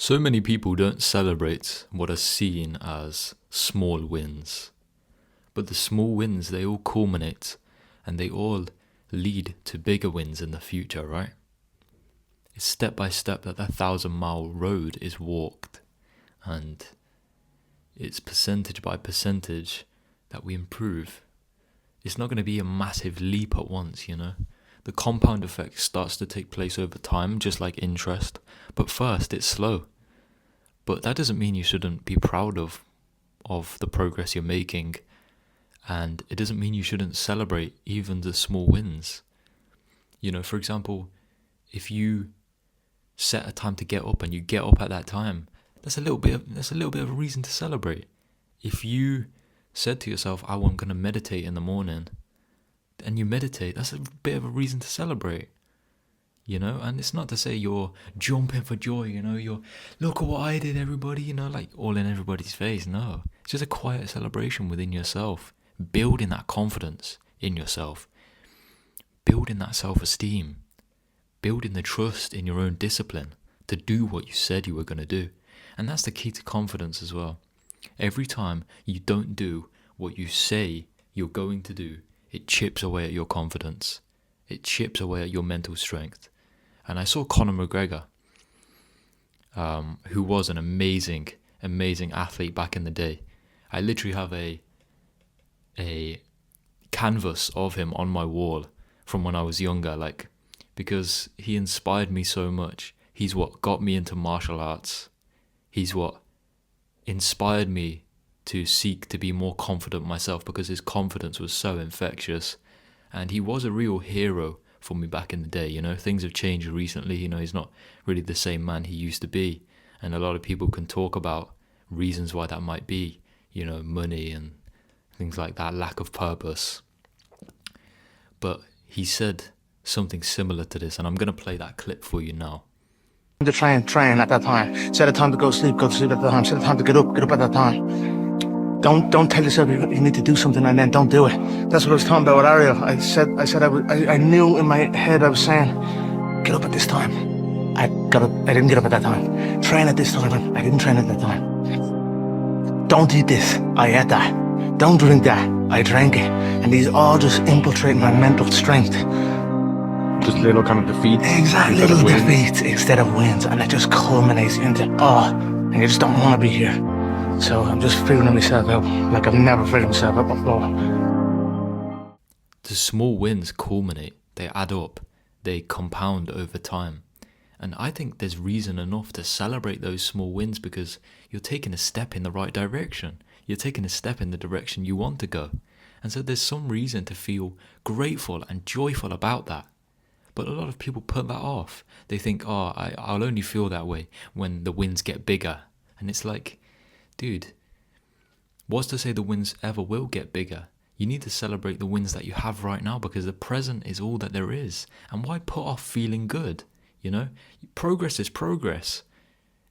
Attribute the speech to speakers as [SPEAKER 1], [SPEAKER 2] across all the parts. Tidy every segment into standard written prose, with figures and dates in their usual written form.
[SPEAKER 1] So many people don't celebrate what are seen as small wins. But the small wins, they all culminate and they all lead to bigger wins in the future, right? It's step by step that the 1,000-mile road is walked, and it's percentage by percentage that we improve. It's not going to be a massive leap at once, you know? The compound effect starts to take place over time, just like interest, but first it's slow. But that doesn't mean you shouldn't be proud of the progress you're making, and it doesn't mean you shouldn't celebrate even the small wins. You know, for example, if you set a time to get up and you get up at that time, that's a little bit of a reason to celebrate. If you said to yourself, I'm going to meditate in the morning, and you meditate, that's a bit of a reason to celebrate. You know, and it's not to say you're jumping for joy, you know, you're, look at what I did, everybody, you know, like all in everybody's face. No, it's just a quiet celebration within yourself, building that confidence in yourself, building that self-esteem, building the trust in your own discipline to do what you said you were going to do. And that's the key to confidence as well. Every time you don't do what you say you're going to do, it chips away at your confidence. It chips away at your mental strength. And I saw Conor McGregor, who was an amazing athlete back in the day. I literally have a canvas of him on my wall from when I was younger, because he inspired me so much. He's what got me into martial arts. He's what inspired me to seek to be more confident myself, because his confidence was so infectious. And he was a real hero for me back in the day. You know, things have changed recently. You know, he's not really the same man he used to be. And a lot of people can talk about reasons why that might be. You know, money and things like that, lack of purpose. But he said something similar to this, and I'm going to play that clip for you now.
[SPEAKER 2] To train at that time. Set a time to go to sleep at that time. Set a time to get up at that time. Don't tell yourself you need to do something and then don't do it. That's what I was talking about with Ariel. I knew in my head I was saying, get up at this time. I didn't get up at that time. Train at this time. I didn't train at that time. Don't eat this. I ate that. Don't drink that. I drank it. And these all just infiltrate my mental strength.
[SPEAKER 3] Just little kind of defeats.
[SPEAKER 2] Exactly, little defeats instead of wins. And it just culminates into, and you just don't want to be here. So I'm just figuring myself out like I've never figured myself out before.
[SPEAKER 1] The small wins culminate, they add up, they compound over time. And I think there's reason enough to celebrate those small wins, because you're taking a step in the right direction. You're taking a step in the direction you want to go. And so there's some reason to feel grateful and joyful about that. But a lot of people put that off. They think, I'll only feel that way when the wins get bigger. And it's like, dude, what's to say the wins ever will get bigger? You need to celebrate the wins that you have right now, because the present is all that there is. And why put off feeling good? You know, progress is progress.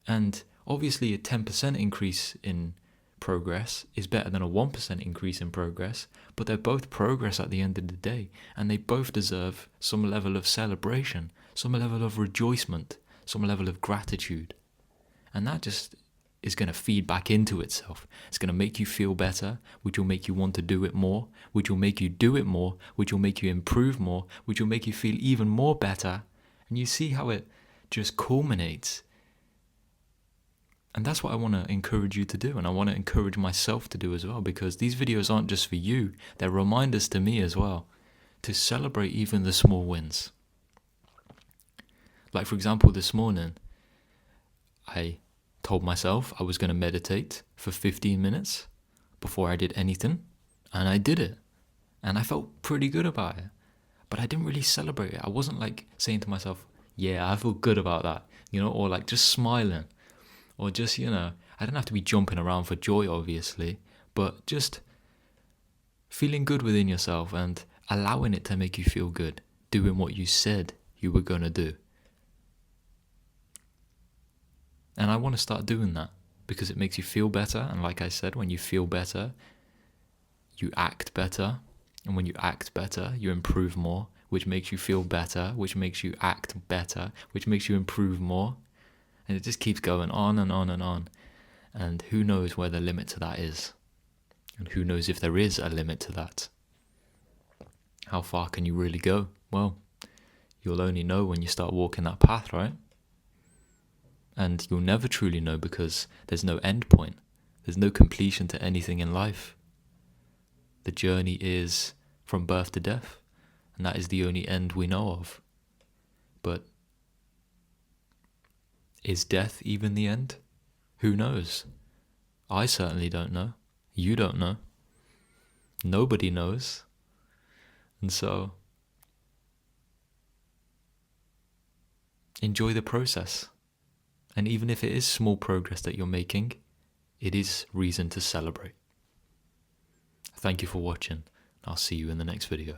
[SPEAKER 1] And obviously a 10% increase in progress is better than a 1% increase in progress, but they're both progress at the end of the day, and they both deserve some level of celebration, some level of rejoicement, some level of gratitude. And that just is going to feed back into itself. It's going to make you feel better, which will make you want to do it more, which will make you do it more, which will make you improve more, which will make you feel even more better. And you see how it just culminates. And that's what I want to encourage you to do, and I want to encourage myself to do as well, because these videos aren't just for you, they're reminders to me as well, to celebrate even the small wins. Like, for example, this morning, I told myself I was going to meditate for 15 minutes before I did anything, and I did it, and I felt pretty good about it. But I didn't really celebrate it. I wasn't like saying to myself, yeah, I feel good about that, you know, or like just smiling, or just, you know, I didn't have to be jumping around for joy, obviously, but just feeling good within yourself and allowing it to make you feel good, doing what you said you were going to do. And I want to start doing that, because it makes you feel better. And like I said, when you feel better, you act better. And when you act better, you improve more, which makes you feel better, which makes you act better, which makes you improve more. And it just keeps going on and on and on. And who knows where the limit to that is? And who knows if there is a limit to that? How far can you really go? Well, you'll only know when you start walking that path, right? And you'll never truly know because there's no end point. There's no completion to anything in life. The journey is from birth to death, and that is the only end we know of. But is death even the end? Who knows? I certainly don't know. You don't know. Nobody knows. And so, enjoy the process. And even if it is small progress that you're making, it is reason to celebrate. Thank you for watching. I'll see you in the next video.